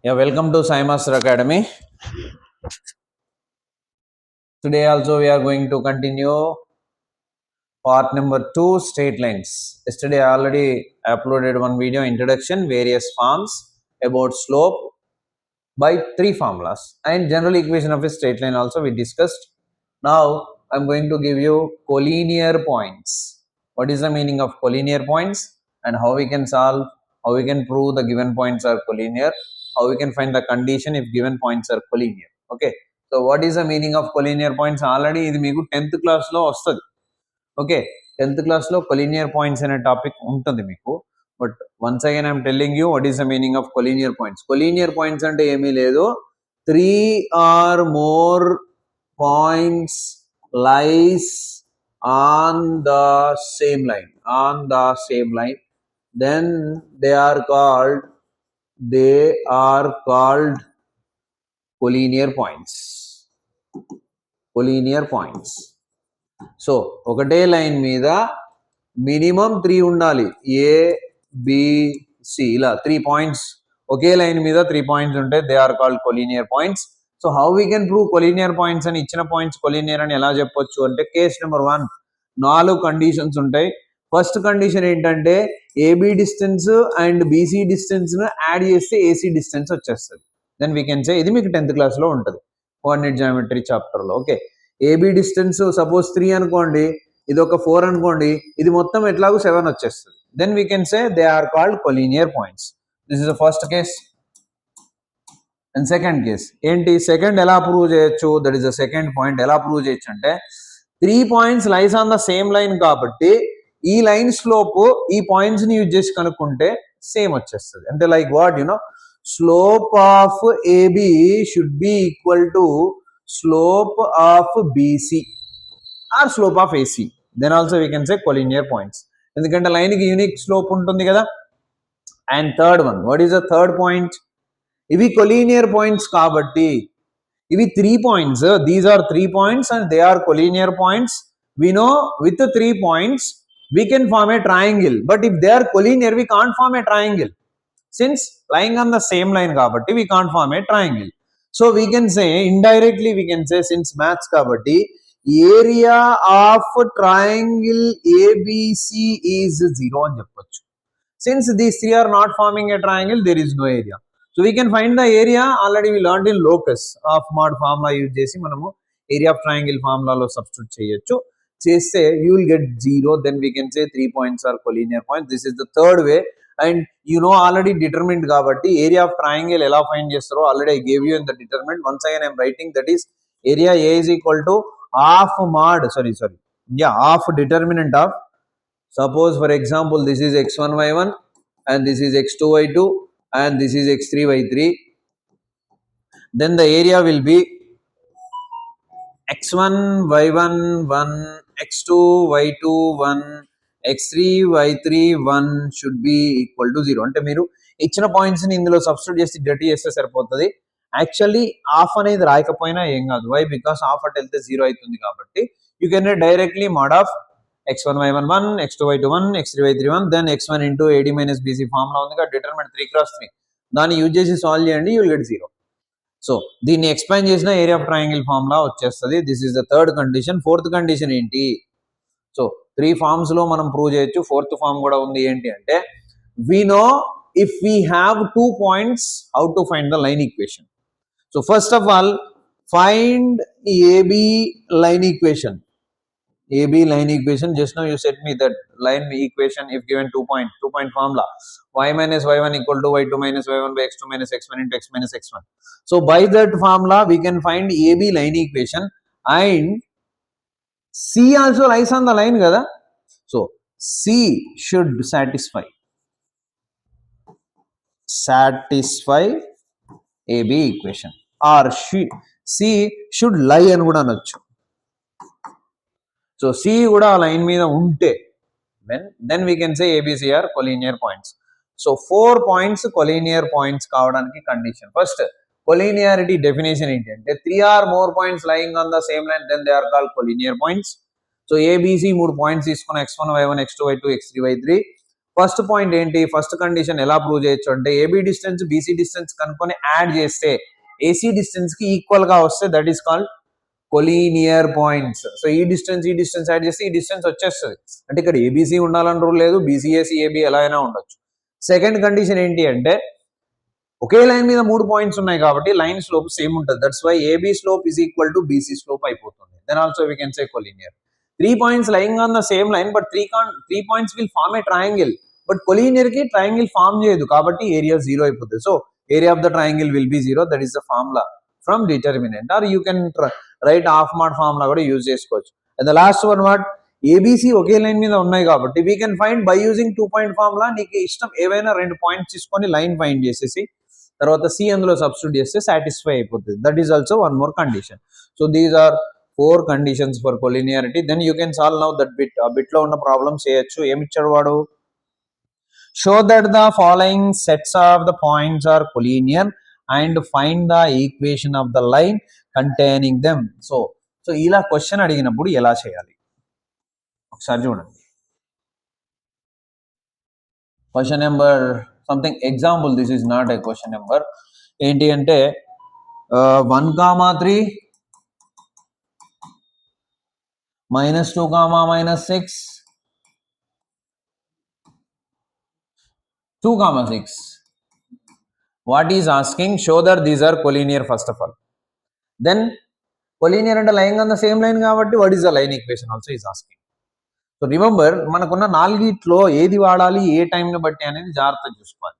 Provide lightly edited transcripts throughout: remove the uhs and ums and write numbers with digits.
Yeah, welcome to Sai Master Academy. Today also we are going to continue part number 2, straight lines. Yesterday I already uploaded one video, introduction, various forms about slope by 3 formulas and general equation of a straight line also we discussed. Now I am going to give you collinear points. What is the meaning of collinear points and how we can solve, how we can prove the given points are collinear, how we can find the condition if given points are collinear. Okay. So what is the meaning of collinear points? Already ఇది మీకు 10th class లో వస్తుంది. Okay, 10th class లో collinear points అనే topic ఉంటుంది మీకు. But once again I'm telling you what is the meaning of collinear points. Collinear points అంటే ఏమీ లేదు, 3 or more points lies on the same line, then they are called collinear points. So ఒకటే line మీద minimum 3 ఉండాలి, ABC ఇలా 3 points ఒకే line మీద 3 points ఉంటే they are called collinear points. So how we can prove collinear points అని, ఇచ్చిన points collinear అని ఎలా చెప్పొచ్చు అంటే, కేస్ నెంబర్ 1 4 కండిషన్స్ ఉంటాయి. ఫస్ట్ కండిషన్ ఏంటంటే AB distance and BC distance ను యాడ్ చేస్తే ఏసీ డిస్టెన్స్ వచ్చేస్తుంది. దెన్ వీ కెన్ సే, ఇది మీకు 10th క్లాస్ లో ఉంటుంది కోఆర్డినేట్ జామెట్రీ చాప్టర్ లో. ఓకే, ఏబి డిస్టెన్స్ సపోజ్ 3 అనుకోండి, ఇది ఒక 4 అనుకోండి, ఇది మొత్తం ఎట్లాగో 7 వచ్చేస్తుంది. Then we can say they are called collinear points. This is the first case. And second case ఏంటి, సెకండ్ ఎలా ప్రూవ్ చేయొచ్చు, that is the second point. ఎలా ప్రూవ్ చేయొచ్చు అంటే 3 points lies on the same line కాబట్టి ఈ line slope ఈ points ని యూజ్ చేసి కనుక్కుంటే సేమ్ వచ్చేస్తుంది. అంటే like what you know, slope of AB should be equal to slope of BC or slope of AC. Then also we can say collinear points. ఎందుకంటే line కి యూనిక్ స్లోప్ ఉంటుంది కదా. And third one, what is the third point, ఇవి collinear points కాబట్టి ఇవి 3 points, these are 3 points and they are collinear points. we know with 3 points we can form a triangle, but if they are collinear we can't form a triangle since lying on the same line kabatti we can't form a triangle. So we can say indirectly, we can say since maths kabatti area of triangle ABC is 0 అని చెప్పొచ్చు. Since these 3 are not forming a triangle, there is no area. So we can find the area. Already we learned in locus of mod formula use చేసి మనము area of triangle formula లో substitute చేయొచ్చు. చేస్తే you will get 0. Then we can say 3 points are collinear points. This is the third way. And you know already determined కాబట్టి area of triangle ఎలా find చేస్తారో already I gave you in the determinant. Once again I'm writing, that is area A is equal to half determinant of, suppose for example this is x1 y1 and this is x2 y2 and this is x3 y3, then the area will be x1 y1 1, x2 y2 1, x3 y3 1 should be equal to 0. అంటే మీరు ఇచ్చిన points ని ఇందులో substitute చేసి dirty చేస్తే సరిపోతుంది. Actually half అనేది రాయకపోయినా ఏం కాదు. వై, బికాస్ హాఫ్ అట్ వెళ్తే 0 అవుతుంది కాబట్టి you can directly mode of x1 y1 1, x2 y2 1, x3 y3 1, then x1 into AD minus BC formula ఉంది కదా, డిటర్మినెంట్ 3x3, దాన్ని యూజ్ చేసి సాల్వ్ చేయండి, యూ విల్ గెట్ 0. సో దీన్ని ఎక్స్పాండ్ చేసిన ఏరియా ఆఫ్ ట్రయాంగిల్ ఫార్ములా వచ్చేస్తుంది. This is the third condition. Fourth condition ఏంటి, so 3 forms లో మనం ప్రూవ్ చేయొచ్చు, ఫోర్త్ ఫార్మ్ కూడా ఉంది. ఏంటి అంటే, we know if we have 2 points how to find the line equation. So first of all, find AB line equation. Just now you said me that line equation if given 2 point formula, y minus y1 equal to y2 minus y1 by x2 minus x1 into x minus x1. So by that formula we can find AB line equation, and C also lies on the line kada. So C should satisfy AB equation, or C should lie అని కూడా అనొచ్చు. So C కూడా ఆ line మీద ఉంటే then we can say ABC are collinear points. So 4 points collinear points కావడానికి condition. First, collinearity definition ఏంటి అంటే 3 or more points lying on the same line, then they are called collinear points. So ABC 3 points తీసుకున్న x1 y1 x2 y2 x3 y3, first point ఏంటి, first condition ఎలా prove చేయొచ్చు అంటే AB distance BC distance కనుక్కొని add చేస్తే AC distance కి equal గా వస్తే that is called collinear points. So ఈ డిస్టెన్స్ యాడ్ చేస్తే ఈ డిస్టెన్స్ వచ్చేస్తుంది. అంటే ఇక్కడ ఏబీసీ ఉండాలని రూల్ లేదు, బీసీఏసీ ఏబీ ఎలా అయినా ఉండొచ్చు. సెకండ్ కండిషన్ ఏంటి అంటే ఒకే లైన్ మీద 3 పాయింట్స్ ఉన్నాయి కాబట్టి లైన్ స్లోప్ సేమ్ ఉంటుంది. That's why AB slope is equal to BC slope అయిపోతుంది. Then also we can say collinear. 3 points lying on the same line but 3 points will form a triangle, but collinear ki triangle form cheyadu kabatti area 0 అయిపోతుంది. So area of the triangle will be 0. That is the formula from determinant, or you can write half mod formula kuda use chesukochu. And the last one what, ABC okay line మీద ఉన్నాయి కాబట్టి we can find by using 2 point formula. నీకు ఇష్టం ఏవైనా 2 points తీసుకొని line find చేసేసి తర్వాత C అందులో సబ్స్టిట్యూట్ చేస్తే సాటిస్ఫై అయిపోతుంది. That is also one more condition. So these are 4 conditions for collinearity. Then you can solve now that bit. A bit lo unna problem cheyochu. Em ichchadu vaadu, show that the following sets of the points are collinear and find the equation of the line containing them. So ila question adiginappudu ela cheyali okasari chudandi. Question number something example, this is not a question number. Enti ante 1, 3 -2, -6, 2, 6. What is asking? Show that these are collinear first of all. Then collinear and lying on the same line kabatti what is the line equation also is asking. So remember manakunna 4 ఏది వాడాలి ఏ time ని బట్టి అనేది జాగ్రత్తగా చూసుకోవాలి.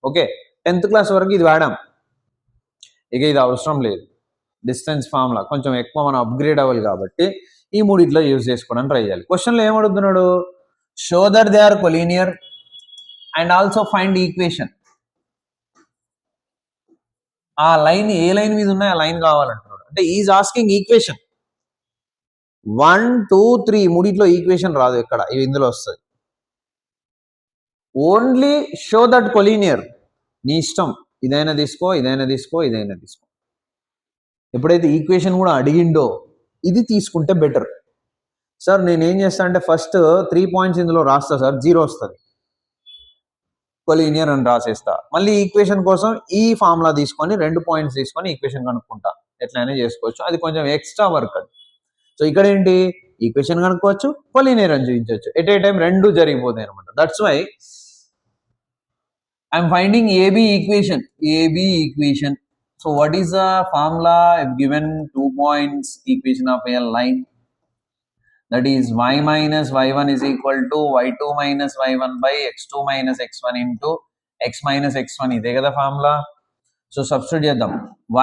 Okay, 10th class వరకు ఇది వాడాం, ఇక ఇది అవసరం లేదు. డిస్టెన్స్ ఫార్ములా కొంచెం ఎక్కువ మనం అప్గ్రేడ్ అవ్వాలి కాబట్టి ఈ మూడిట్లో యూజ్ చేసుకోవడానికి ట్రై చేయాలి. క్వశ్చన్లో ఏమడుగుతున్నాడు, show that they are collinear and also find equation. ఆ లైన్ ఏ లైన్ మీద ఉన్నాయి ఆ లైన్ కావాలంటున్నాడు. అంటే ఈజ్ ఆస్కింగ్ ఈక్వేషన్. 1, 2, 3 మూడిట్లో ఈక్వేషన్ రాదు ఇక్కడ, ఇవి ఇందులో వస్తుంది. Only show that collinear. నీ ఇష్టం, ఇదైనా తీసుకో, ఇదైనా తీసుకో, ఇదైనా తీసుకో. ఎప్పుడైతే ఈక్వేషన్ కూడా అడిగిండో ఇది తీసుకుంటే బెటర్. సార్ నేనేం చేస్తా అంటే ఫస్ట్ 3 points ఇందులో రాస్తా సార్, 0 వస్తుంది, కొలీనియర్ అని రాసేస్తా. మళ్ళీ ఈక్వేషన్ కోసం ఈ ఫార్ములా తీసుకొని 2 points తీసుకొని ఈక్వేషన్ కనుక్కుంటా. ఎట్లయినా చేసుకోవచ్చు, అది కొంచెం ఎక్స్ట్రా వర్క్ అది. సో ఇక్కడ ఏంటి, ఈక్వేషన్ కనుక్కోవచ్చు, కొలీనియర్ అని చూపించవచ్చు. ఎట్ ఏ టైం రెండు జరిగిపోతాయి అనమాట. That's why I'm finding AB equation. So what is the formula if given 2 points equation of a line? That is y minus y1 is equal to y2 minus y1 by x2 minus x1 into x minus x1. ఇదే కదా formula. So substitute చేద్దాం.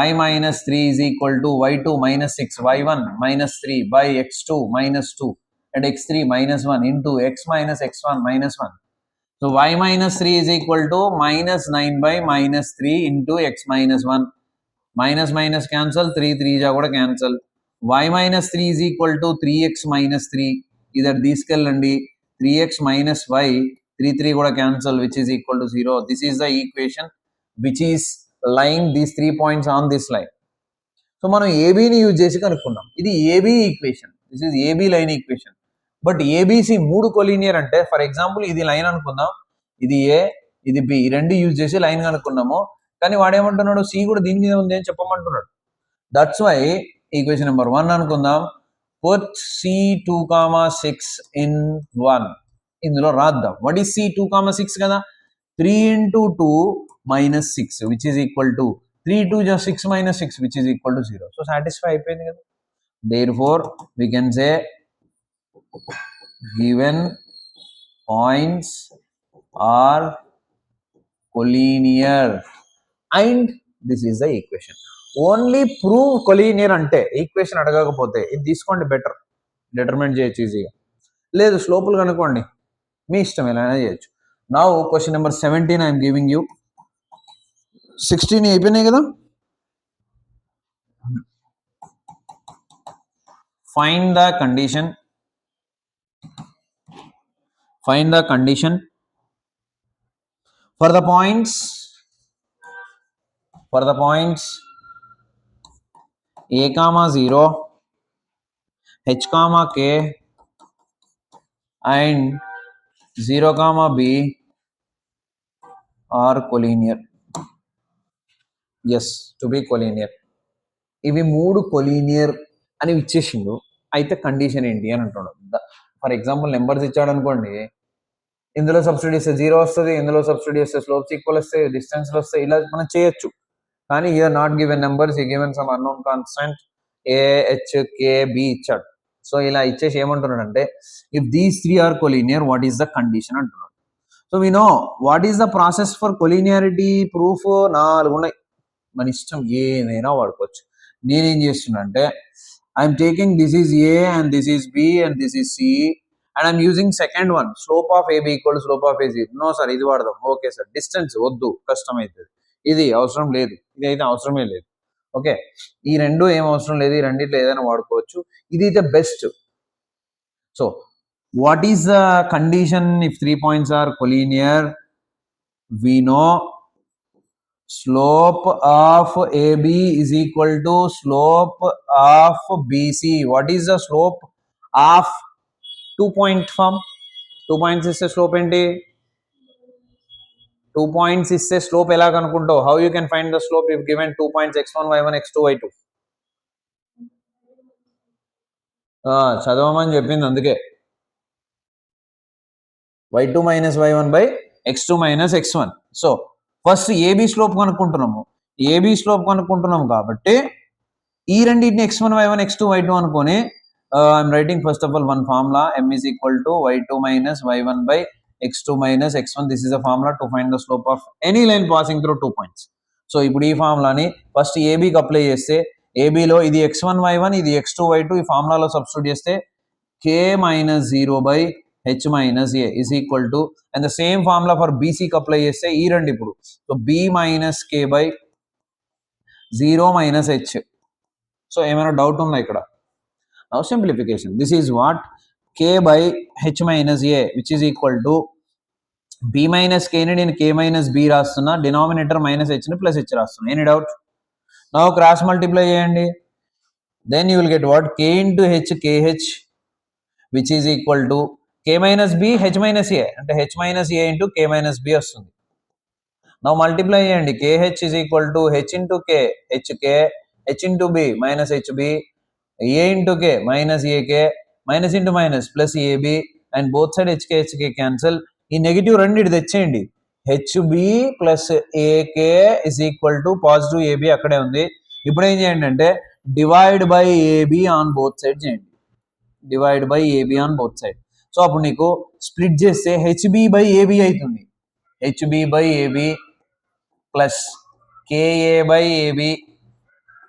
y minus 3 is equal to y2 minus 6 y1 minus 3 by x2 minus 2 and x3 minus 1 into x minus x1 minus 1. So y minus 3 is equal to minus 9 by minus 3 into x minus 1. Minus minus cancel, 3 3 ja kuda cancel. Y minus 3 is equal to 3x minus 3. Either తీసుకెళ్ళండి, 3x minus y, 3 3 kuda cancel, which is equal to 0. This is the equation which is lying these 3 points on this line. So మనం ఏబీని use చేసి కనుక్కున్నాం. ఇది AB equation, this is AB line equation. But ABC 3 collinear అంటే for example ఇది line అనుకుందాం, ఇది ఏ ఇది B, రెండు use చేసి లైన్ కనుక్కున్నాము. కానీ వాడేమంటున్నాడు, సి కూడా దీని మీద ఉంది అని చెప్పమంటున్నాడు. దట్స్ వై ఈక్వేషన్ నెంబర్ 1 అనుకుందాం. పుట్ C2, 6 ఇన్ 1 ఇందులో రాద్దాం. వాట్ ఈస్ C2, 6 కదా, 3 into 2 minus 6 which is equal to 3 2 just 6 minus 6 which is equal to 0. So satisfy అయిపోయింది కదా. Therefore we can say given points are collinear and this is the equation. Only prove collinear అంటే equation అడగకపోతే ఇది తీసుకోండి, better, determinate చేయొచ్చు ఈజీగా. లేదు స్లోపులు కనుక్కోండి, మీ ఇష్టం ఎలా చేయొచ్చు. Now question number 17 I'm giving you. 16 అయిపోయినాయి కదా. Find the condition for the points a, 0, h, k and 0, b are collinear. Yes, to be collinear. ఇవి 3 కొలీనియర్ అని ఇచ్చేసిండు. అయితే కండిషన్ ఏంటి అని అంటున్నాడు. ఫర్ ఎగ్జాంపుల్ నెంబర్స్ ఇచ్చాడు అనుకోండి, ఇందులో సబ్స్టిట్యూట్ చేస్తే 0 వస్తుంది, ఇందులో సబ్స్టిట్యూట్ చేస్తే స్లోప్స్ ఈక్వల్ వస్తాయి, డిస్టెన్స్లు వస్తాయి, ఇలా మనం చేయొచ్చు. కానీ హియర్ నాట్ గివెన్ నెంబర్స్, ఈ given some unknown constant AHKB ఇచ్చాడు. సో ఇలా ఇచ్చేసి ఏమంటున్నాడు అంటే if these 3 are collinear what is the condition అంటున్నాడు. So we know what is the process for collinearity proof. 4 ఉన్నాయి, మన ఇష్టం ఏదైనా వాడుకోవచ్చు. నేనేం చేస్తున్నా అంటే I'm taking this is A and this is B and this is C and I'm using second one, slope of AB equal to slope of AC. No sir ఇది వాడదాం, ఓకే సార్ డిస్టెన్స్ వద్దు కష్టం అవుతుంది, ఇది అవసరం లేదు, ఇది అయితే అవసరమే లేదు. ఓకే, ఈ రెండు ఏం అవసరం లేదు, ఈ రెండిట్లో ఏదైనా వాడుకోవచ్చు, ఇది అయితే best. So what is the condition if 3 points are collinear? We know slope of AB is equal to slope of BC. What is the slope of 2-point form? 2 points is a slope enti. 2 points is a slope ela kanukuntav. How you can find the slope if given 2 points x1 y1 x2 y2? చదవమని చెప్పింది అందుకే y2 minus y1 by x2 minus x1. So first AB slope కనుక్కుంటున్నాము. AB slope కనుక్కుంటున్నాము కాబట్టి ఈ రెండింటిని x1 y1 x2 y2 అనుకొని I'm writing first of all one formula m is equal to y2 minus y1 by x2 minus x1. This is a formula to find the slope of any line passing through 2 points. So ఇప్పుడు ఈ ఫార్ములాని first ఏబీకి apply చేస్తే ఏబీలో ఇది x1 y1 ఇది x2 y2 ఈ ఫార్ములాలో substitute చేస్తే k minus 0 by h minus a is equal to, and the same formula for BC కి apply చేస్తే ఈ రెండు ఇప్పుడు, so b minus k by 0 minus h. So ఏమైనా డౌట్ ఉందా ఇక్కడ? Now simplification, this is what k by h minus a which is equal to b minus k ని నేను k minus b రాస్తున్నా, డినామినేటర్ మైనస్ h ని plus h రాస్తున్నా. Any doubt? Now cross multiply చేయండి, then you will get what k into h kh which is equal to k minus b h minus a అంటే h minus a into k minus b వస్తుంది. now multiply చేయండి, kh is equal to h into k hk h into b minus hb a into k minus ak minus into minus plus ab and both side hk cancel. ఈ negative రెండు ఇటు తెచ్చేయండి, hb plus ak is equal to positive ab అక్కడే ఉంది. ఇప్పుడు ఏం చేయండి అంటే divide by ab on both side చేయండి, divide by ab on both side. So అప్పుడు నీకు స్ప్లిట్ చేస్తే హెచ్బి బై ఏబి అవుతుంది, hb by ab plus ka by ab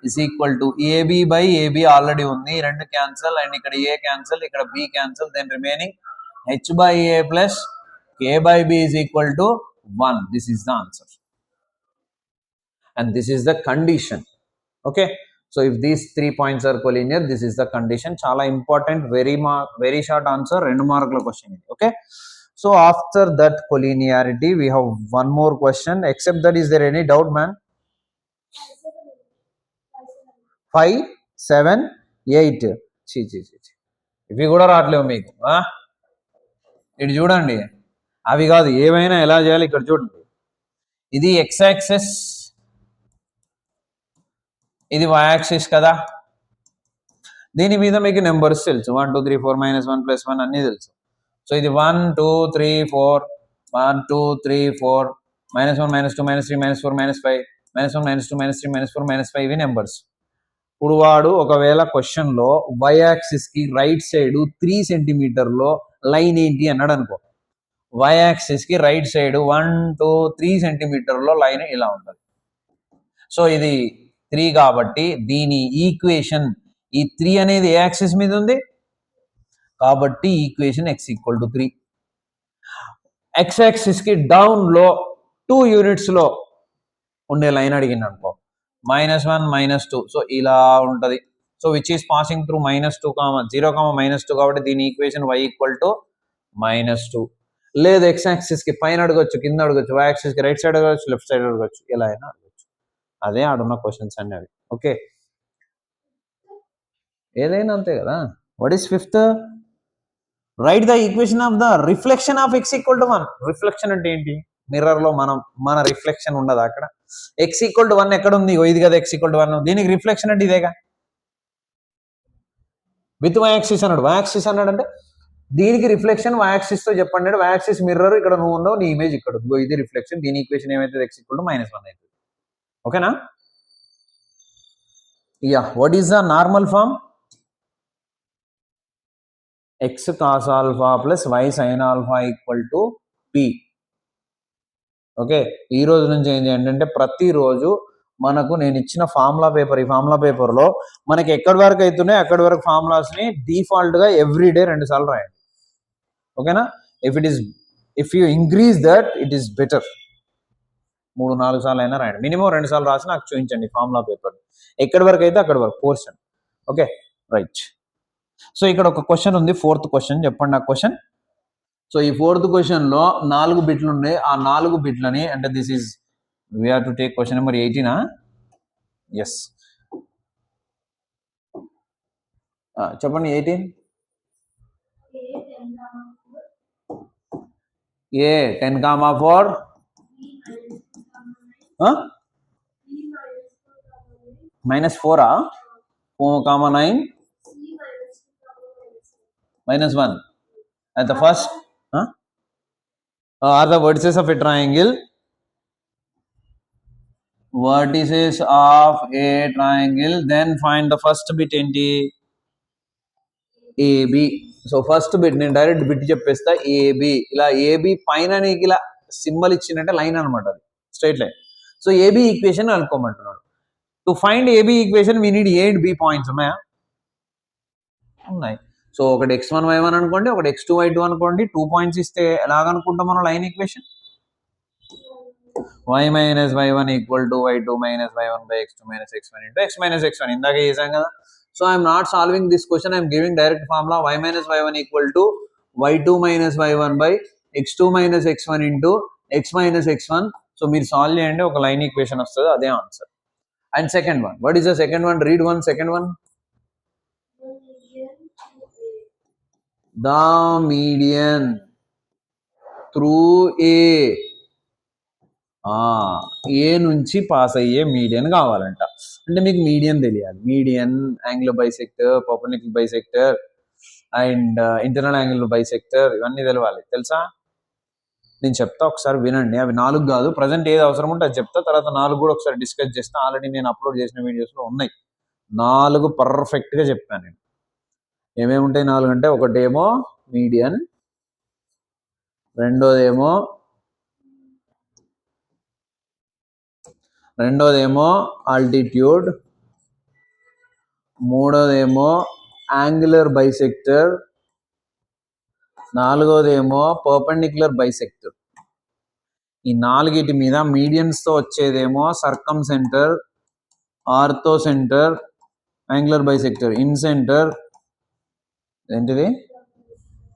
is equal to ab by ab already ఉంది, రెండు cancel and ఇక్కడ a cancel, ఇక్కడ b cancel, then remaining H by a plus k by b is equal to 1. This is the answer and this is the condition. Okay, so if these 3 points are collinear, this is the condition. Chala important, very short answer, 2 mark question. Okay, so after that collinearity we have one more question. Except that, is there any doubt, man? 5 7 8 ఇవి కూడా రావట్లేవు మీకు. ఇటు చూడండి, అవి కాదు, ఏమైనా ఎలా చేయాలి ఇక్కడ చూడండి. ఇది x యాక్సిస్, ఇది y యాక్సిస్ కదా, దీని మీద మీకు నెంబర్స్ తెలుసు, 1 2 3 4 -1 +1 అన్నీ తెలుసు. సో ఇది 1 2 3 4 1 2 3 4 -1 -2 -3 -4 -5 -1 -2 -3 -4 -5 ఇవి నెంబర్స్. ఇప్పుడు వాడు ఒకవేళ క్వశ్చన్లో y యాక్సిస్ కి రైట్ సైడ్ 3 సెంటీమీటర్లో లైన్ ఏంటి అన్నాడు అనుకో, y యాక్సిస్ కి రైట్ సైడ్ 1 2 3 సెంటీమీటర్లో లైన్ ఇలా ఉంటుంది. సో ఇది 3 కాబట్టి దీని ఈక్వేషన్, ఈ 3 అనేది ఏ యాక్సిస్ మీద ఉంది కాబట్టి equation x equal to 3. x axis కి డౌన్ లో 2 యూనిట్స్ లో ఉండే లైన్ అడిగింది అనుకో, -1 -2, సో ఇలా ఉంటది. So which is passing through -2 0 -2 కాబట్టి దీని ఈక్వేషన్ y ఈక్వల్ టు -2. లేదు x యాక్సిస్ కి పైన అడగొచ్చు, కింద అడగొచ్చు, y యాక్సిస్ కి రైట్ సైడ్ అడగొచ్చు, లెఫ్ట్ సైడ్ అడగొచ్చు, ఎలా అయినా అడగొచ్చు. అదే ఆడున్న క్వశ్చన్స్ అన్ని అవి. ఓకే, ఏదైనా అంతే కదా. What is fifth? Right the equation of the reflection of x equal to 1. Reflection అంటే ఏంటి? మిర్రర్ లో మన రిఫ్లెక్షన్ ఉండదు అక్కడ. x ఈక్వల్ టు 1 ఎక్కడ ఉంది? ఇది కదా x ఈక్వల్ టు 1. దీనికి రిఫ్లెక్షన్ అంటే ఇదేగా. విత్ y యాక్సిస్ అన్నాడు. y యాక్సిస్ అన్నాడు అంటే దీనికి రిఫ్లెక్షన్ y యాక్సిస్ తో చెప్పండి. y యాక్సిస్ మిర్రర్, ఇక్కడ నువ్వు ఉండవు, నీ ఇమేజ్ ఇక్కడ ఉంది. ఇది రిఫ్లెక్షన్. దీని ఈక్వేషన్ ఏమైతే x ఈక్వల్ టు -1 అవుతుంది. ఓకేనా? Yeah, what is the normal form? x cos alpha plus y sin alpha equal to p. Okay, ఈ రోజు నుంచి ఏం చేయండి అంటే ప్రతిరోజు మనకు నేను ఇచ్చిన ఫార్ములా పేపర్, ఈ ఫార్ములా పేపర్లో మనకి ఎక్కడి వరకు అవుతున్నాయి అక్కడి వరకు ఫార్ములాస్ని డిఫాల్ట్గా ఎవ్రీడే 2 సార్లు రాయండి. ఓకేనా? If you increase that it is better. 3-4 సార్లు అయినా రాయండి. మినిమం 2 సార్లు రాసి నాకు చూపించండి ఫార్ములా పేపర్ ఎక్కడి వరకు అయితే అక్కడి వరకు పోర్షన్. Okay, right. సో ఇక్కడ ఒక క్వశ్చన్ ఉంది, 4th క్వశ్చన్. చెప్పండి ఆ క్వశ్చన్. సో ఈ 4th క్వశ్చన్లో 4 బిట్లు ఉన్నాయి. ఆ 4 బిట్లని అంటే this is we have to take question number 18. Yes, చెప్పండి. 18 A 10,4 -4 4,9 -1 at the first are the vertices of a triangle. Vertices of a triangle, then find the first bit ఏంటి? AB. So first bit నేను direct bit చెప్పేస్తా, AB. ఇలా AB పైన నీకు ఇలా symbol ఇచ్చిందంటే line అనమాట, అది straight line. So AB equation అనుకోమంటున్నాడు. To find AB equation we need 8 B points. ఉన్నాయా? ఉన్నాయి. సో ఒకటి x1 y1 అనుకోండి, ఒకటి x2 y2 అనుకోండి. 2 పాయింట్స్ ఇస్తే ఎలాగనుకుంటాం మనం line equation? y minus y1 equal to y2 minus y1 by x2 minus x1 into x minus x1. ఇందాక చేసాం కదా. So I'm not solving this question, I'm giving direct formula y minus y1 equal to y2 minus y1 by x2 minus x1 into x minus x1. So మీరు solve చేయండి, ఒక line equation వస్తుంది, అదే answer. And second one, what is the second one? Read one. Second one, the median through ఏ నుంచి pass అయ్యే median కావాలంట. అంటే మీకు మీడియన్ తెలియాలి. Median, angular bisector, perpendicular bisector and internal angular bisector, ఇవన్నీ తెలవాలి. తెలుసా? నేను చెప్తా, ఒకసారి వినండి. అవి 4 కాదు, ప్రజెంట్ ఏది అవసరం ఉంటే అది చెప్తా, తర్వాత 4 కూడా ఒకసారి డిస్కస్ చేస్తా. ఆల్రెడీ నేను అప్లోడ్ చేసిన వీడియోస్లో ఉన్నాయి. 4 పర్ఫెక్ట్గా చెప్పాను నేను. ఏమేమి ఉంటాయి 4 అంటే, ఒకటేమో మీడియన్, రెండోదేమో ఆల్టిట్యూడ్, మూడోదేమో యాంగులర్ బైసెక్టర్, నాలుగోదేమో పర్పెండిక్యులర్ బైసెక్టర్. ఈ 4 మీద మీడియన్స్ తో వచ్చేదేమో circumcentre, orthocentre, angular bisector, incentre. ఏంటిది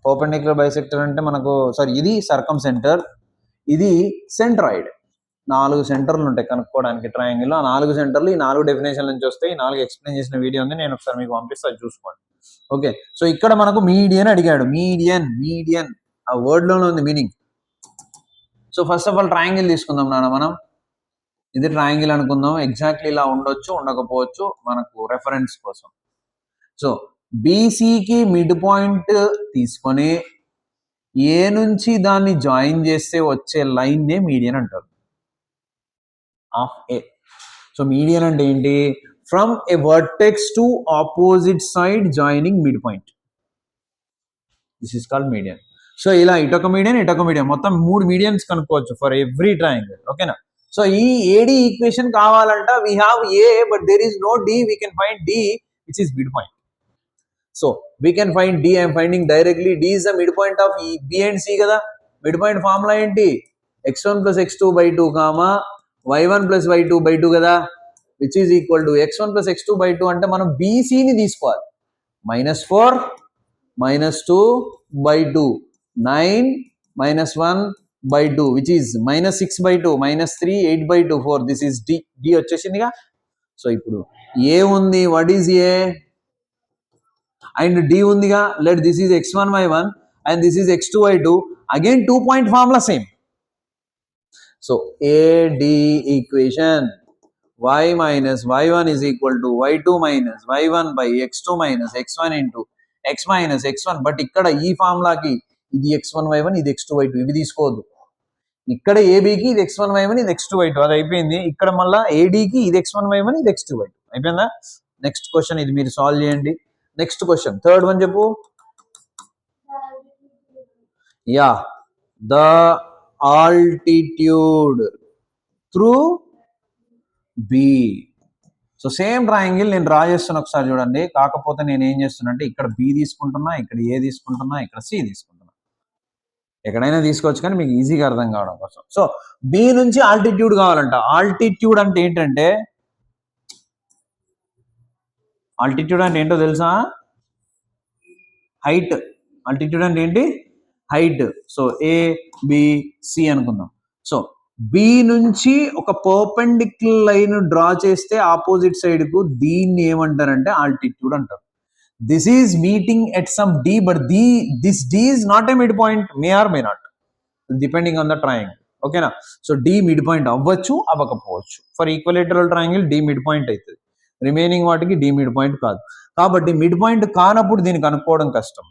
పర్పెండిక్యులర్ బైసెక్టర్ అంటే మనకు ఇది సర్కమ్ సెంటర్, ఇది సెంట్రాయిడ్. 4 సెంటర్లు ఉంటాయి కనుక్కోవడానికి ట్రయాంగిల్. ఆ 4 సెంటర్లు ఈ 4 డెఫినేషన్ నుంచి వస్తాయి. ఈ 4 ఎక్స్ప్లెయిన్ చేసిన వీడియో ఉంది, నేను ఒకసారి మీకు పంపిస్తాను, చూసుకోండి. ఓకే, సో ఇక్కడ మనకు మీడియన్ అడిగాడు. మీడియన్ ఆ వర్డ్ లోనే ఉంది meaning. So first of all triangle తీసుకుందాం నాన్న. మనం ఇది ట్రయాంగిల్ అనుకుందాం. ఎగ్జాక్ట్లీ ఇలా ఉండొచ్చు, ఉండకపోవచ్చు, మనకు రెఫరెన్స్ కోసం. సో బీసీకి మిడ్ పాయింట్ తీసుకొని ఏ నుంచి దాన్ని జాయిన్ చేస్తే వచ్చే లైన్ నే మీడియన్ అంటారు, ఆఫ్ ఏ. సో మీడియన్ అంటే ఏంటి? From a vertex to opposite side joining mid point, this is called median. So ఇలా ఇటొక మీడియన్, మొత్తం 3 మీడియన్స్ కనుక్కోవచ్చు ఫర్ ఎవ్రీ ట్రయాంగిల్. ఓకేనా? సో ఈ ఏడి ఈక్వేషన్ కావాలంట, we have A but there is no D, we can find D which is mid point. So we can find D, I'm finding directly D is the mid point of B and C కదా. Mid point formula ఏంటి? x1 plus x2 by 2 y1 plus y2 by 2 కదా, which is equal to x1 plus x2 by 2 అంటే మనం బీసీని తీసుకోవాలి. -4 -2 by 2, 9 -1 by 2 which is -6 by 2, -3 8 by 2 4. This is D. D వచ్చేసిందిగా. So ఇప్పుడు A ఉంది, what is A, and D ఉందిగా. Let this is x1 y1 and this is x2 y2. Again 2-point formula same. So AD equation y minus y1 is equal to y2 minus y1 by x2 minus x1 into x minus x1. But ఇక్కడ ఈ ఫార్ములాకి ఇది x1 y1 ఇది x2 y2 ఇవి తీసుకోవద్దు. ఇక్కడ ఏబీకి ఇది x1 y1 ఇది x2 y2 అది అయిపోయింది. ఇక్కడ మళ్ళీ ఏడీకి ఇది x1 y1 ఇది x2 y2 అయిపోయిందా. నెక్స్ట్ క్వశ్చన్ ఇది మీరు సాల్వ్ చేయండి. నెక్స్ట్ క్వశ్చన్ థర్డ్ వన్ చెప్పు. Yeah, the altitude through B. So same triangle నేను డ్రా చేస్తున్నా, ఒకసారి చూడండి. కాకపోతే నేను ఏం చేస్తున్నా అంటే ఇక్కడ బి తీసుకుంటున్నా, ఇక్కడ ఏ తీసుకుంటున్నా, ఇక్కడ సి తీసుకుంటున్నా. ఎక్కడైనా తీసుకోవచ్చు కానీ మీకు ఈజీగా అర్థం కావడం కోసం. సో బి నుంచి ఆల్టిట్యూడ్ కావాలంట. ఆల్టిట్యూడ్ అంటే ఏంటంటే, ఆల్టిట్యూడ్ అంటే ఏంటో తెలుసా? హైట్. ఆల్టిట్యూడ్ అంటే ఏంటి? Height. So A B C అనుకుందాం. సో బి నుంచి ఒక పర్పెండిక్యులర్ లైన్ డ్రా చేస్తే ఆపోజిట్ సైడ్ కు దీన్ని ఏమంటారంటే ఆల్టిట్యూడ్ అంటారు. This is meeting at some D, but this D is not a mid point, may or may not, depending on the triangle. ఓకేనా? So D mid point అవ్వచ్చు, అవ్వకపోవచ్చు. For equilateral triangle D mid point అవుతుంది, remaining వాటికి D mid point కాదు. కాబట్టి mid point కానప్పుడు దీన్ని కనుక్కోవడం కష్టం,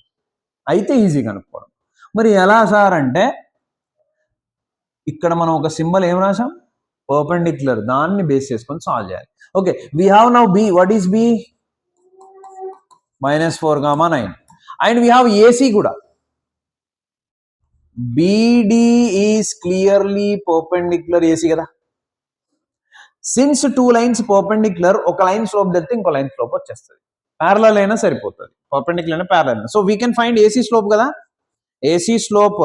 అయితే ఈజీ కనుక్కోవడం. మరి ఎలా సార్ అంటే, ఇక్కడ మనం ఒక సింబల్ ఏం రాసాం? పర్పెండిక్యులర్. దాన్ని బేస్ చేసుకొని సాల్వ్ చేయాలి. Okay, we have now B. What is B? -4, 9. And we have AC కూడా. BD is clearly perpendicular AC కదా. సిన్స్ 2 లైన్స్ పర్పెండిక్యులర్, ఒక లైన్ స్లోప్ తెలితే ఇంకో లైన్ స్లోప్ వచ్చేస్తుంది. ప్యారలల్ అయినా సరిపోతుంది, పర్పెండిక్యులర్ అయినా ప్యారలల్ అయినా. So we can find AC slope కదా. AC slope,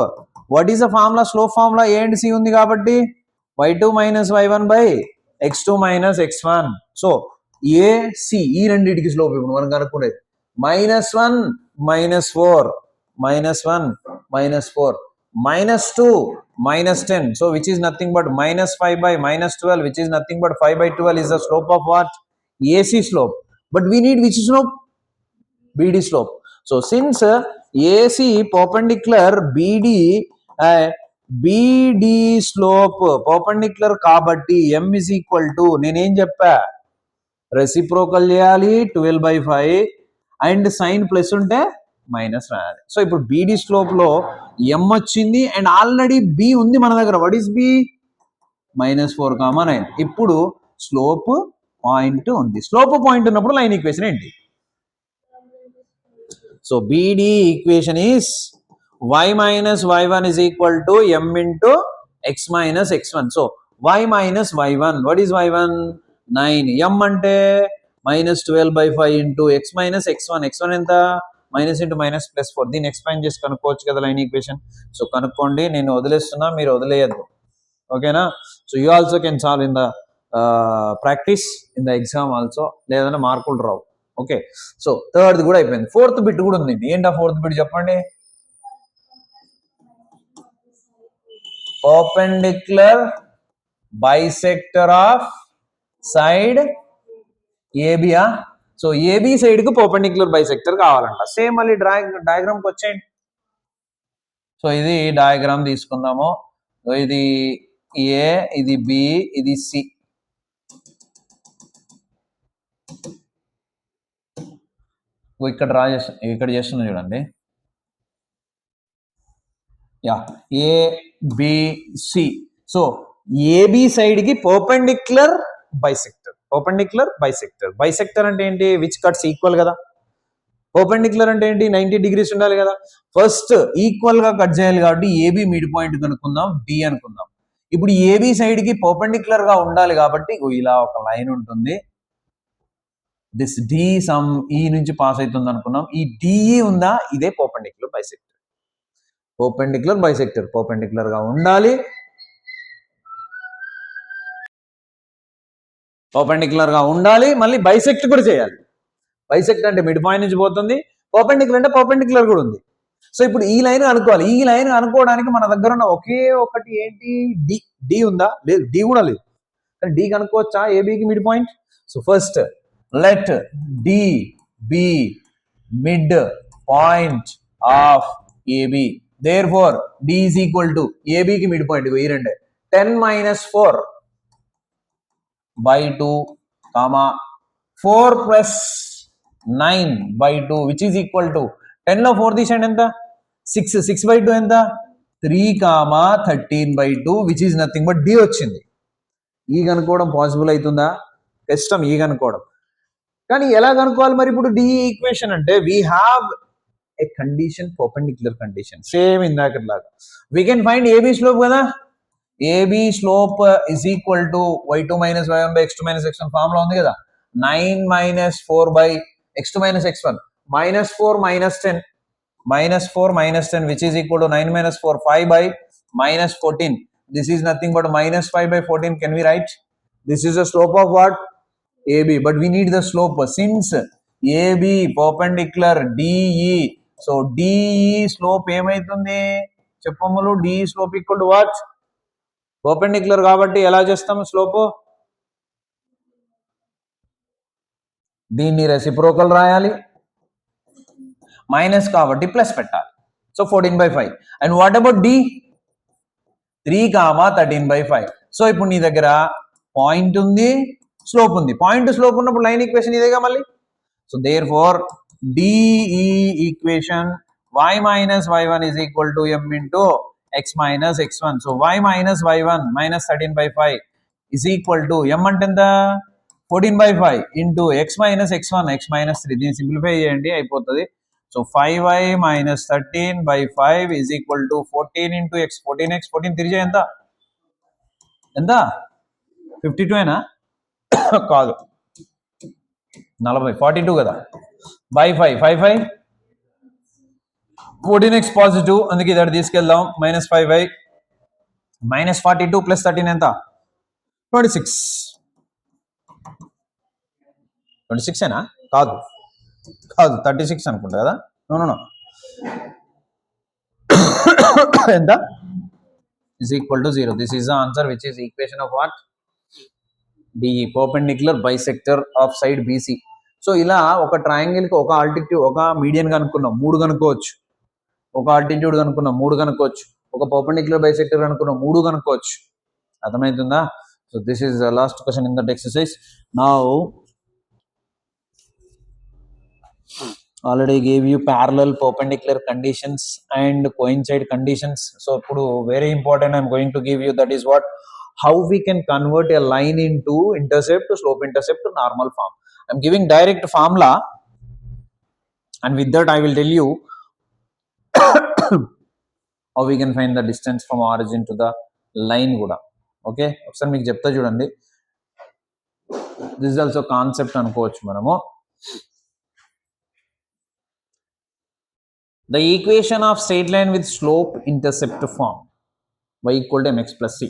what is the formula? Slope formula A and C ఉంది కాబట్టి y2 minus y1 by x2 minus x1. So AC ఈ రెండింటికి స్లోప్ ఇప్పుడు మనం కనుక్కునేది -1 -4 -1 -4 -2 -10. So which is nothing but -5 by -12, which is nothing but 5 by 12 is the slope of what? AC slope. But we need which slope? BD slope. So since AC perpendicular BD, BD slope perpendicular కాబట్టి m is equal to, నేనేం చెప్పా? Reciprocal చేయాలి 12/5 and sign plus ఉంటే minus రాయాలి. So ఇప్పుడు BD slope లో m వచ్చింది and already b ఉంది మన దగ్గర. What is b? -4, 9. ఇప్పుడు స్లోప్ పాయింట్ ఉంది. స్లోప్ పాయింట్ ఉన్నప్పుడు లైన్ ఈక్వేషన్ ఏంటి? So BD equation is y minus y1 is equal to m into x minus x1. So y minus y1, what is y1? 9. m అంటే -12/5 into x minus x1. x1 ఎంత? Minus into minus +4. దీన్ని expand చేసి కనుక్కోవచ్చు కదా line equation. So కనుక్కోండి, నేను వదిలేస్తున్నా, మీరు వదిలేయద్దు. ఓకేనా? So you also can solve in the practice in the exam also, లేదంటే మార్కులు రావు. ఓకే, సో థర్డ్ కూడా అయిపోయింది. ఫోర్త్ బిట్ కూడా ఉంది. ఏంటా ఫోర్త్ బిట్ చెప్పండి? perpendicular bisector of side AB. సో ఏబి సైడ్ కు పర్పెండిక్యులర్ బైసెక్టర్ కావాలంట. సేమ్ మళ్ళీ డయాగ్రామ్కి వచ్చేయండి. సో ఇది డయాగ్రామ్ తీసుకుందాము. ఇది ఏ, ఇది బి, ఇది సి. ఇక్కడ డ్రా చేస్తా, ఇక్కడ చేస్తున్నా చూడండి. Yeah, ABC. So AB side కి perpendicular bisector. Perpendicular bisector. Bisector అంటే ఏంటి? విచ్ కట్స్ ఈక్వల్ కదా. పర్పెండిక్యులర్ అంటే ఏంటి? 90 degrees ఉండాలి కదా. ఫస్ట్ ఈక్వల్ గా కట్ చేయాలి కాబట్టి ఏబి మిడ్ పాయింట్ కనుక్కుందాం, డి అనుకుందాం. ఇప్పుడు ఏబి సైడ్ కి పర్పెండిక్యులర్ గా ఉండాలి కాబట్టి ఇలా ఒక లైన్ ఉంటుంది. దిస్ డి సమ్ ఈ నుంచి పాస్ అవుతుంది అనుకున్నాం. ఈ డిఈ ఉందా? ఇదే perpendicular bisector. Perpendicular bisector perpendicular గా ఉండాలి, పర్పెండిక్యులర్ గా ఉండాలి, మళ్ళీ బైసెక్ట్ కూడా చేయాలి. బైసెక్ట్ అంటే మిడ్ పాయింట్ నుంచి పోతుంది, పర్పెండిక్యులర్ అంటే పర్పెండిక్యులర్ కూడా ఉంది. సో ఇప్పుడు ఈ లైన్ అనుకోవాలి. ఈ లైన్ అనుకోవడానికి మన దగ్గర ఉన్న ఒకే ఒకటి ఏంటి? డి. డి ఉందా? లేదు, డి కూడా లేదు. కానీ డి కనుక్కోవచ్చా ఏబికి mid point? So first let D be mid point of AB. Therefore D is equal to ఏబికి మిడ్ పాయింట్ ఈ రెండే 10 minus 4 by 2 comma 4 plus 9 by 2 which is equal to 10 లో 4 తీసేయండి ఎంత 6 బై 2 ఎంత 3 comma 13 by 2 which is nothing but D వచ్చింది. ఈ కనుక్కోవడం పాసిబుల్ అవుతుందా? కష్టం ఈ కనుక్కోవడం. కానీ ఎలా కనుక్కోవాలి మరి ఇప్పుడు డి ఈక్వేషన్ అంటే we have a condition, perpendicular condition, same ఇందాకట్లాగా. We can find AB slope కదా. AB slope is equal to y2 minus y1 by x2 minus x1 formula ఉంది కదా. 9 minus 4 by x2 minus x1 minus 4 minus 10 minus 4 minus 10 which is equal to 9 minus 4 5 by minus 14. This is nothing but minus 5 by 14. Can we write? This is the slope of what? AB. But we need the slope since AB perpendicular DE. So DE slope ఏమైతుంది చెప్పములు. DE slope equal to what? Perpendicular కాబట్టి ఎలా చేస్తాం slope? దీన్ని reciprocal రాయాలి, minus కాబట్టి plus పెట్టాలి. So 14/5. And what about D? 3 comma 13/5. So ఇప్పుడు నీ దగ్గర పాయింట్ ఉంది, స్లోప్ ఉంది. పాయింట్ స్లోప్ ఉన్నప్పుడు లైన్ ఈక్వేషన్ ఇదేగా మళ్ళీ. So therefore the equation y minus y1 is equal to m into x minus x1. So y minus y1 minus 13/5 is equal to m అంటే ఎంత 14/5 into x minus x1 x minus 3. దీన్ని simplify చేయండి అయిపోతుంది. So 5y minus 13/5 is equal to 14 into x. 14x 14 తిరిగి ఎంత 52 ఏనా? కాదు 40 42 కదా. బై 5 5 14x పాజిటివ్, అందుకే ఇది తీసుకెళ్దాం. మైనస్ 5y మైనస్ 42 ప్లస్ 13 ఎంత 26. 26 ఏనా? కాదు 36 అనుకుంటా కదా. నో ఎంత is equal to 0. This is the answer, which is equation of what? DE, perpendicular bisector of side BC. So ఇలా ఒక ట్రయాంగిల్ కి ఒక ఆల్టిట్యూడ్, ఒక మీడియన్ కనుక్కున్నాం 3 కనుక్కోవచ్చు, ఒక ఆల్టిట్యూడ్ కనుక్కున్నాం 3 కనుక్కోవచ్చు, ఒక పర్పెండిక్యులర్ బైసెక్టర్ కనుక్కున్నాం 3 కనుక్కోవచ్చు. అర్థమవుతుందా? So this is the last question in that exercise. Now already gave you parallel, perpendicular conditions and coincide conditions. So ఇప్పుడు very important I'm going to give you, that is what, how we can convert a line into intercept to slope intercept to normal form. I'm giving direct formula, and with that I will tell you how we can find the distance from origin to the line kuda. Okay, ఒకసారి మీకు చెప్తా చూడండి. This is also concept అనుకోవచ్చు మనము. The equation of straight line with slope intercept form, y equal to mx plus c.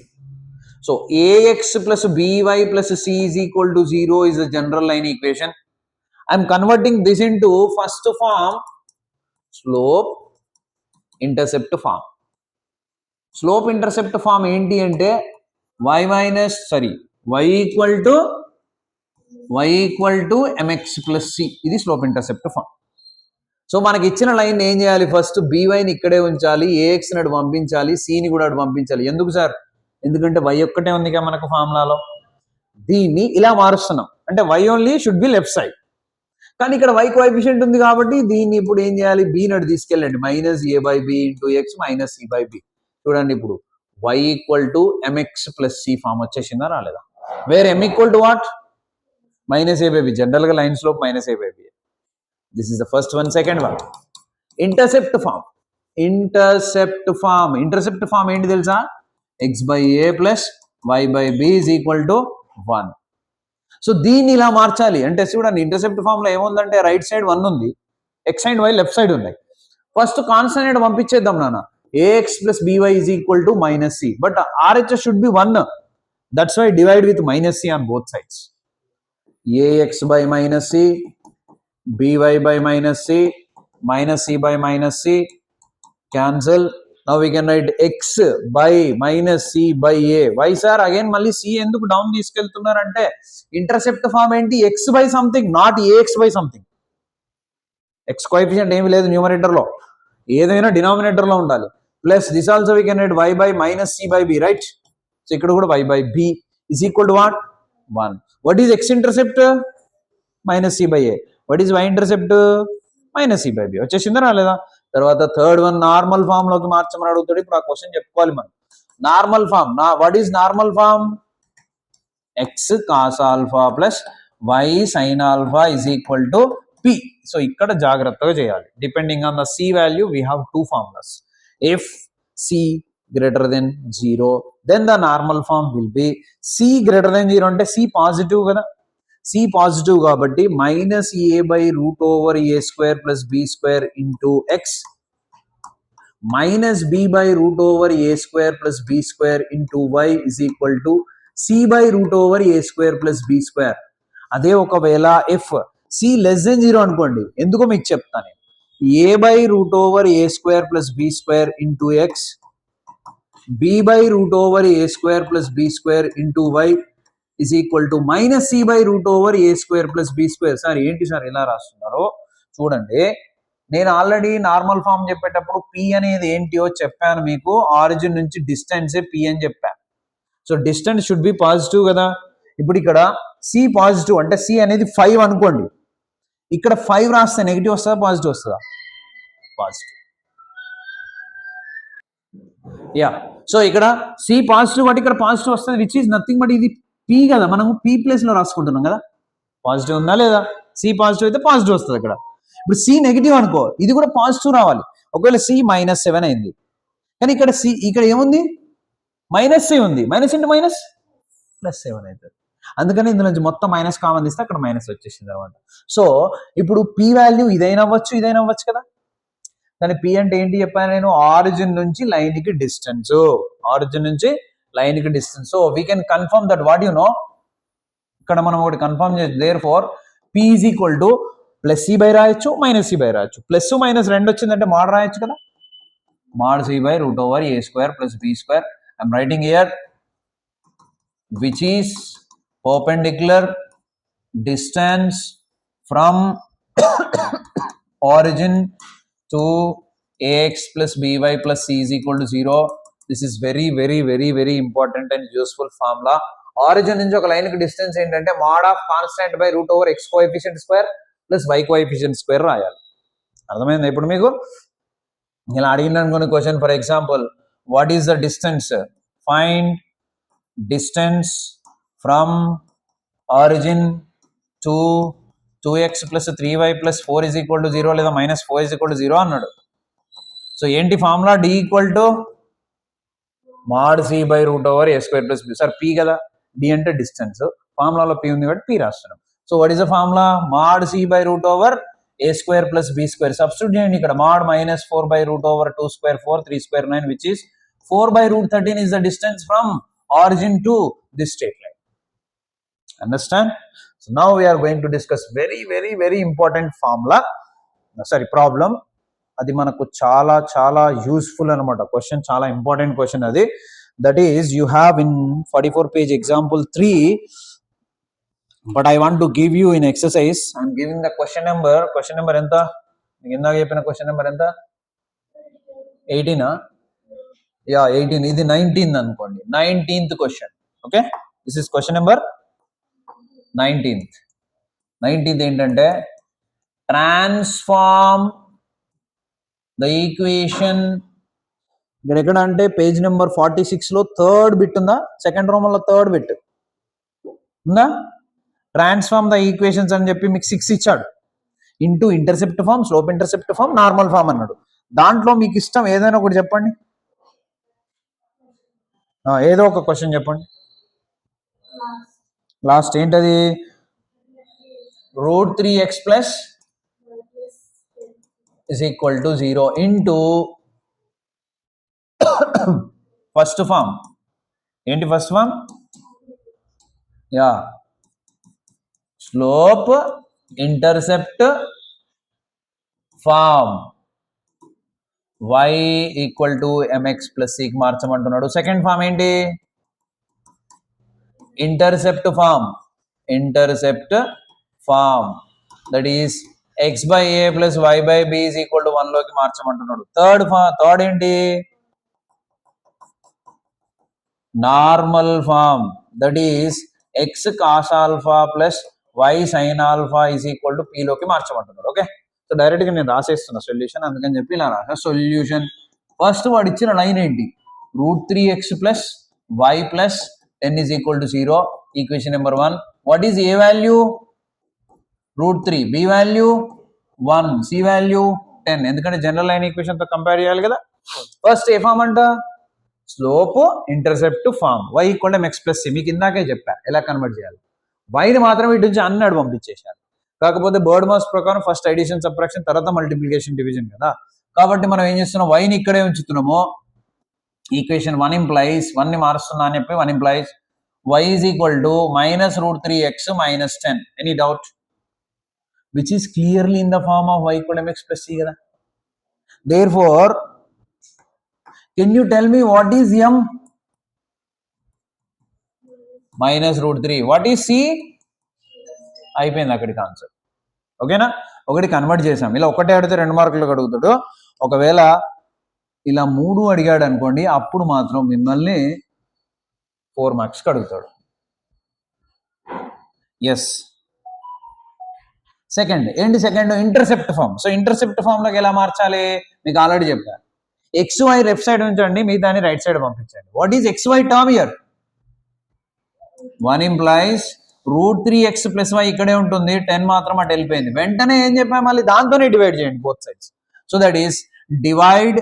So ax plus by plus c is equal to 0 is a general line equation. I am converting this into first form, slope intercept form. Slope intercept form enti ante y equal to mx plus c. ఇది slope intercept form. So మనకి ఇచ్చిన line ఏం చేయాలి? First బీవైని ఇక్కడే ఉంచాలి, ఏఎక్స్ని అటు పంపించాలి, సిని కూడా అటు పంపించాలి. ఎందుకు సార్? ఎందుకంటే వై ఒక్కటే ఉంది కదా మనకు ఫార్ములాలో. దీన్ని ఇలా మారుస్తున్నాం అంటే y only should be left side, కానీ ఇక్కడ వై కోఎఫిషియంట్ ఉంది కాబట్టి దీన్ని ఇప్పుడు ఏం చేయాలి? బీని అటు తీసుకెళ్ళండి. Minus a by b into x minus c by b. చూడండి ఇప్పుడు y equal to mx plus c form వచ్చేసిందా రాలేదా? Where m equal to what? Minus a by b. జనరల్గా line slope minus a by b. This is the first one. Second one, intercept form. Intercept form ఏంటి తెలుసా? x by a plus y by b is equal to 1. So దీన్ని ఇలా మార్చాలి అంటే చూడండి, intercept form లో ఏముందంటే రైట్ సైడ్ 1 ఉంది, x and y left side ఉన్నాయి. ఫస్ట్ కాన్స్టెంట్ పంపించేద్దాం నాన్న. ax plus by is equal to minus c, but RHS should be 1. That's why divide with minus c on both sides. ax by minus c, by by minus c, minus c by minus c, cancel. Now we can write x by minus c by a. Why sir again మళ్ళీ c ఎందుకు down తీసుకెళ్తున్నారంటే intercept form ఏంటి? x by something, not ax by something. x coefficient ఏమీ లేదు numerator లో. ఏదైనా డినామినేటర్లో ఉండాలి. Plus this also we can write y by minus c by b, right? So ఇక్కడ కూడా y by b is equal to what? 1. What is x-intercept? Minus c by a. What is y-intercept? Minus c by b. వచ్చేసిందా రాలేదా? తర్వాత third one normal form లోకి మార్చమని అడుగుతాడు. ఇప్పుడు ఆ క్వశ్చన్ చెప్పుకోవాలి మనం. Normal form, what is normal form? x cos alpha plus y sin alpha is equal to p. So ఇక్కడ జాగ్రత్తగా చేయాలి. Depending on the c value we have two formulas. if c greater than 0 then the normal form will be c greater than 0 అంటే c positive కదా, c positive కాబట్టి minus a by root over a square plus b square into x minus b by root over a square plus b square into y is equal to c by root over a square plus b square. అదే ఒకవేళ if c less than 0 అనుకోండి, ఎందుకో మీకు చెప్తాను. a by root over a square plus b square into x b by root over a square plus b square into y is equal to minus c by root over a square plus b square. Sir ఏంటి sir ఇలా రాస్తున్నారో చూడండి. నేను already normal form చెప్పేటప్పుడు p అనేది ఏంటియో చెప్పాను మీకు. Origin నుంచి distance p అని చెప్పాను. So distance should be positive కదా. ఇప్పుడు ఇక్కడ c పాజిటివ్ అంటే c అనేది 5 అనుకోండి. ఇక్కడ 5 రాస్తే నెగిటివ్ వస్తుందా పాజిటివ్ వస్తుందా? పాజిటివ్. యా, సో ఇక్కడ c పాజిటివ్ అంటే ఇక్కడ పాజిటివ్ వస్తుంది, విచ్ ఈస్ నథింగ్ బట్ ఇది p కదా, మనము p ప్లేస్ లో రాసుకుంటున్నాం కదా. పాజిటివ్ ఉందా లేదా? c పాజిటివ్ అయితే పాజిటివ్ వస్తుంది ఇక్కడ. ఇప్పుడు c నెగిటివ్ అనుకో, ఇది కూడా పాజిటివ్ రావాలి. ఒకవేళ c -7 అయింది, కానీ ఇక్కడ c ఇక్కడ ఏముంది? -c ఉంది. మైనస్ ఇంటూ మైనస్ +7 అవుతుంది. అందుకని ఇందులో నుంచి మొత్తం మైనస్ కామన్ తీస్తే అక్కడ మైనస్ వచ్చేసింది అనమాట. సో ఇప్పుడు p వాల్యూ ఇదైనా అవ్వచ్చు, ఇదైనా అవ్వచ్చు కదా. కానీ p అంటే ఏంటి చెప్పాను నేను? ఆరిజిన్ నుంచి లైన్ కి డిస్టెన్స్. ఆరిజిన్ నుంచి లైన్ కి distance. So we can confirm that what you know. ఇక్కడ మనం ఒకటి కన్ఫర్మ్ చేసి దేర్ ఫోర్ p is equal to plus c by రాయొచ్చు, మైనస్ c బై రాయొచ్చు. ప్లస్ మైనస్ రెండు వచ్చిందంటే మాడ్ రాయొచ్చు కదా. Mod c by root over a square plus b square. I'm writing here which is perpendicular distance from origin to ax plus by plus c is equal to 0. This is very very very very important and useful formula. Origin నుంచి ఒక line కి distance ఏంటంటే mod of constant by root over x coefficient square plus y coefficient square రాయాలి. అర్థమైందా ఇప్పుడు మీకు? ఇలా అడిగిన అనుకునే question, for example what is the distance? Find distance from origin to 2x plus 3y plus 4 is equal to 0 లేదా minus 4 is equal to 0 అన్నాడు. So ఏంటి ఫార్ములా? d ఈక్వల్ టు mod c by root over a square plus b. Sir p కదా, d అంటే distance, ఫార్ములాలో p ఉంది కాబట్టి p రాస్తున్నాం. So what is the formula? mod c by root over a square plus b square. Substitute చేయండి ఇక్కడ. mod minus 4 by root over 2 square 4 3 square 9 which is 4 by root 13 is the distance from origin to this straight line. Understand? So now we are going to discuss very very very important formula, sorry problem. అది మనకు చాలా చాలా useful అనమాట. Question చాలా important question అది. That is you have in 44 page example 3, but I want to give you in exercise. I am giving the question number ఎంత? మీకు ఇందాక చెప్పిన క్వశ్చన్ నెంబర్ ఎంత? 18. యా 18. ఇది 19 అనుకోండి. 19th question. Okay, this is question number 19th ఏంటంటే transform the equation. ఇక్కడ ఎక్కడ అంటే పేజ్ నెంబర్ 46 లో థర్డ్ బిట్ ఉందా? సెకండ్ రోమన్ లో థర్డ్ బిట్ ఉందా? ట్రాన్స్ఫార్మ్ ద ఈక్వేషన్స్ అని చెప్పి మీకు 6 ఇచ్చాడు. Into intercept form, slope intercept form, normal form అన్నాడు. దాంట్లో మీకు ఇష్టం ఏదైనా ఒకటి చెప్పండి. ఏదో ఒక క్వశ్చన్ చెప్పండి. లాస్ట్ ఏంటది? Root 3x plus is equal to 0 into first form. ఏంటి first form? Yeah slope intercept form. y equal to mx plus c కి మార్చమంటున్నాడు. సెకండ్ ఫార్మ్ ఏంటి? intercept form, that is x by a plus y by b is equal to 1 లోకి మార్చమంటున్నాడు. Third ఏంటి, normal form, that is x cos alpha plus y sine alpha is equal to p లోకి మార్చమంటున్నాడు. Okay, so direct గా నేను రాసేస్తున్నా solution, అందుకని చెప్పి ఇలా రాసా సొల్యూషన్. ఫస్ట్ వాడు ఇచ్చిన లైన్ ఏంటి, √3x plus y plus 10 is equal to 0, equation number 1. What is A value, √3, B value 1, C value 10, ఎందుకంటే జనరల్ లైన్ ఈక్వేషన్ తో కంపేర్ చేయాలి కదా. ఫస్ట్ ఏ ఫామ్ అంట, slope intercept form, y equal to x plus C. మీకు ఇందాకే చెప్పా ఎలా convert చేయాలి. వైని మాత్రం ఇటు నుంచి అన్నాడు పంపించేశారు. కాకపోతే బర్డ్ మాస్ ప్రకారం ఫస్ట్ అడిషన్ సబ్ట్రాక్షన్, తర్వాత మల్టిప్లికేషన్ డివిజన్ కదా. కాబట్టి మనం ఏం చేస్తున్నాం, వైని ఇక్కడే ఉంచుతున్నాము. ఈక్వేషన్ 1 ఇంప్లైస్, 1 ని మారుస్తున్నా అని చెప్పి 1 implies y is equal to -√3x minus 10. Any doubt, which is clearly in the form of y equal to x plus c కదా. Therefore can you tell me what is m, -√3. What is c, అయిపోయింది అక్కడికి answer. ఓకేనా, ఒకటి convert చేసాం. ఇలా ఒకటే అడిగితే 2 మార్కులకు అడుగుతాడు. ఒకవేళ ఇలా 3 అడిగాడు అనుకోండి, అప్పుడు మాత్రం మిమ్మల్ని 4 మార్క్స్కి అడుగుతాడు. ఎస్, సెకండ్ ఏంటి, second intercept form. So intercept form లోకి ఎలా మార్చాలి మీకు ఆల్రెడీ చెప్పాను. ఎక్స్ వై లెఫ్ట్ సైడ్ ఉంచండి, మీ దాన్ని రైట్ సైడ్ పంపించండి. What is x y term here, 1 implies √3x plus y ఇక్కడే ఉంటుంది, 10 మాత్రం అటు వెళ్ళిపోయింది. వెంటనే ఏం చెప్పాము, మళ్ళీ దాంతోనే డివైడ్ చేయండి both sides. So that is divide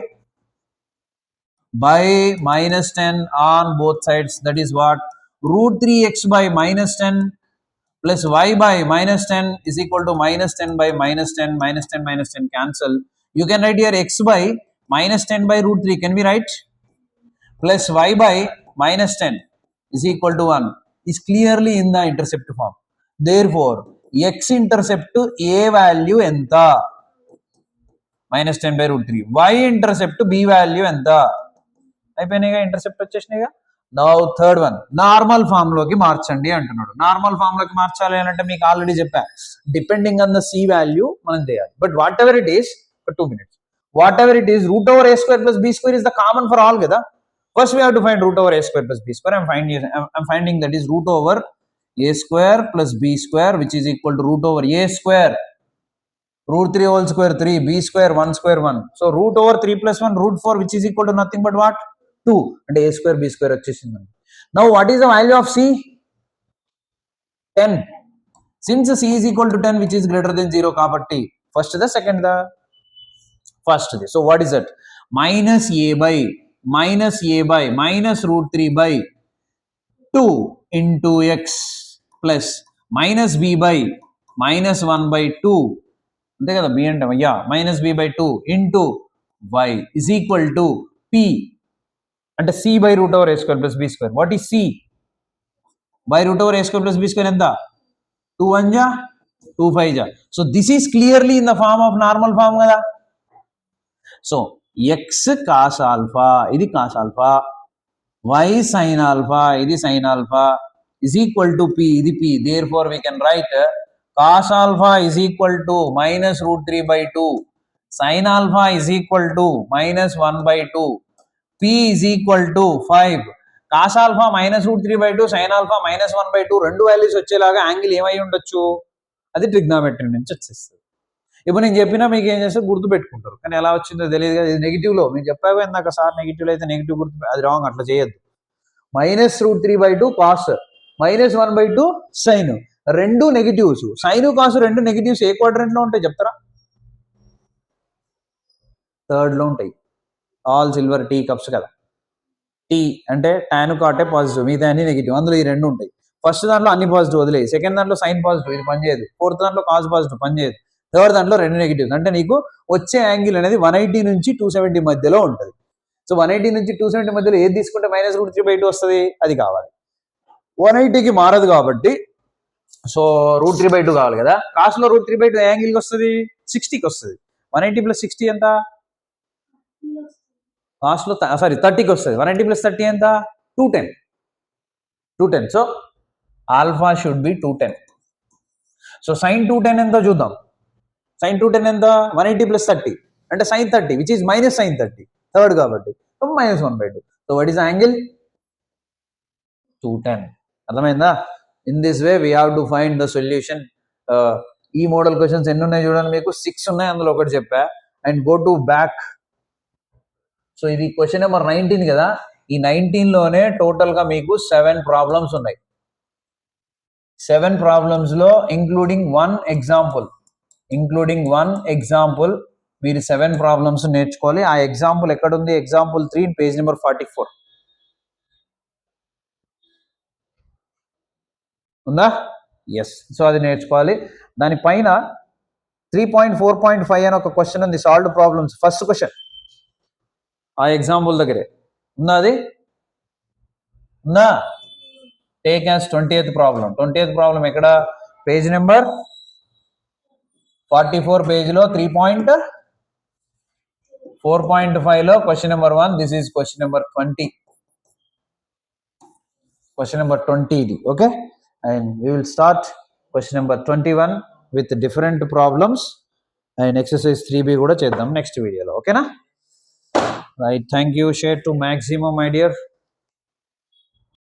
by -10 on both sides, that is what, √3x by -10 plus y by -10 is equal to -10 by -10, -10 cancel. You can write here x by -10 by √3, can we write, plus y by -10 is equal to 1, is clearly in the intercept form. Therefore x intercept a value enta, -10 by √3, y intercept b value enta, అయిపోయినాయిగా, intercept వచ్చేసినాయిగా. Now third one, normal form లోకి మార్చండి అంటున్నాడు. Normal form లోకి మార్చాలి అంటే మీకు already చెప్పా, depending on the c value మనం చేయాలి. But whatever it is, 2 minutes, whatever it is, √a² plus b² is the common for all కదా. First we have to find √a² plus b². I'm finding that is √a² plus b² which is equal to √a², √3 whole square 3, b² 1² 1. So √3 plus 1, √4, which is equal to nothing but what, 2, అంటే a² b² వచ్చేసింది. Now what is the value of c, 10. Since c is equal to 10 which is greater than 0 కాబట్టి first the second the first the. So what is that, -a by -√3 by 2 into x plus -b by -1 by 2, అంతే కదా, b అంటే yeah, -b by 2 into y is equal to p, అంటే c by √a² plus b². What is c, by √a² plus b² ఎంత, 2 1 జా 2 5 జా. So this is clearly in the form of normal form కదా. So x cos alpha, ఇది cos alpha, y sine alpha, ఇది sine alpha, is equal to p, ఇది p. Therefore we can write cos alpha is equal to -√3 by 2, sin alpha is equal to -1 by 2, p is equal to 5. cos alpha -√3 by 2, sin alpha -1 by 2, రెండు values వచ్చేలాగా angle ఏమై ఉండొచ్చు, అది trigonometry నుంచి వచ్చేస్తుంది. ఇప్పుడు నేను చెప్పినా మీకు ఏం చేస్తే గుర్తు పెట్టుకుంటారు, కానీ ఎలా వచ్చిందో తెలియదు కదా. ఇది నెగిటివ్ లో మీకు చెప్పాగా ఇందాక సార్, నెగిటివ్ అయితే నెగిటివ్ గుర్తు, అది రాంగ్, అట్లా చేయొద్దు. -√3 by 2 కాస్, -1 by 2 సైన్, రెండు నెగిటివ్స్, సైన్ కాస్ రెండు నెగిటివ్స్ ఏ క్వాడ్రంట్ లో ఉంటాయి చెప్తారా, థర్డ్ లో ఉంటాయి. ఆల్ సిల్వర్ టీ కప్స్ కదా, టీ అంటే టాన్ కాటే పాజిటివ్, మిగతా అన్ని నెగిటివ్, అందులో ఈ రెండు ఉంటాయి. ఫస్ట్ దాంట్లో అన్ని పాజిటివ్ వదిలేయి, సెకండ్ దాంట్లో సైన్ పాజిటివ్, ఇది పనిచేయదు, ఫోర్త్ దాంట్లో కాస్ పాజిటివ్ పనిచేయదు, థర్డ్ దాంట్లో రెండు నెగిటివ్స్. అంటే నీకు వచ్చే యాంగిల్ అనేది 180 నుంచి 270 మధ్యలో ఉంటుంది. సో 180 నుంచి 270 మధ్యలో ఏది తీసుకుంటే -√3 by 2 వస్తుంది, అది కావాలి. 180కి మారదు కాబట్టి సో √3 by 2 కావాలి కదా. కాస్ లో √3 by 2 యాంగిల్కి వస్తుంది, 60కి వస్తుంది. 180 + 60 ఎంత, కాస్ లో 30కి వస్తుంది. 180 + 30 ఎంత, 210. So alpha should be 210. So sine 210 ఎంతో చూద్దాం. sin 210 ఎంత 180 plus 30 అంటే sin 30 which is minus sin 30 third కాబట్టి so minus 1/2. So what is the angle 210. అర్థమైందా? In this way we have to find the solution. ఈ మోడల్ క్వశ్చన్స్ ఎన్ని ఉన్నాయి చూడండి, మీకు 6 ఉన్నాయి, అందులో ఒకటి చెప్పా. And go to back. So ఇది క్వశ్చన్ నెంబర్ 19 కదా, ఈ 19లోనే టోటల్గా మీకు 7 ప్రాబ్లమ్స్ ఉన్నాయి. 7 ప్రాబ్లమ్స్లో ఇంక్లూడింగ్ వన్ ఎగ్జాంపుల్ మీరు 7 ప్రాబ్లమ్స్ నేర్చుకోవాలి. ఆ ఎగ్జాంపుల్ ఎక్కడుంది? ఎగ్జాంపుల్ 3 పేజ్ నెంబర్ 44 ఉందా? ఎస్. సో అది నేర్చుకోవాలి. దానిపైన 3.4.5 అని ఒక క్వశ్చన్ ఉంది, సాల్వ్డ్ ప్రాబ్లమ్స్. ఫస్ట్ క్వశ్చన్ ఆ ఎగ్జాంపుల్ దగ్గరే ఉందా? అది ఉందా? టేక్ యాజ్ 20th ప్రాబ్లం ఎక్కడ? పేజ్ నెంబర్ 44 పేజ్లో 3.4.5లో question number 1. This is question number 20. Question number 20 ఇది. Okay, and we will start question number 21 with different problems. And exercise 3B కూడా చేద్దాం నెక్స్ట్ వీడియోలో. ఓకేనా? Right, thank you. Share to maximum my dear.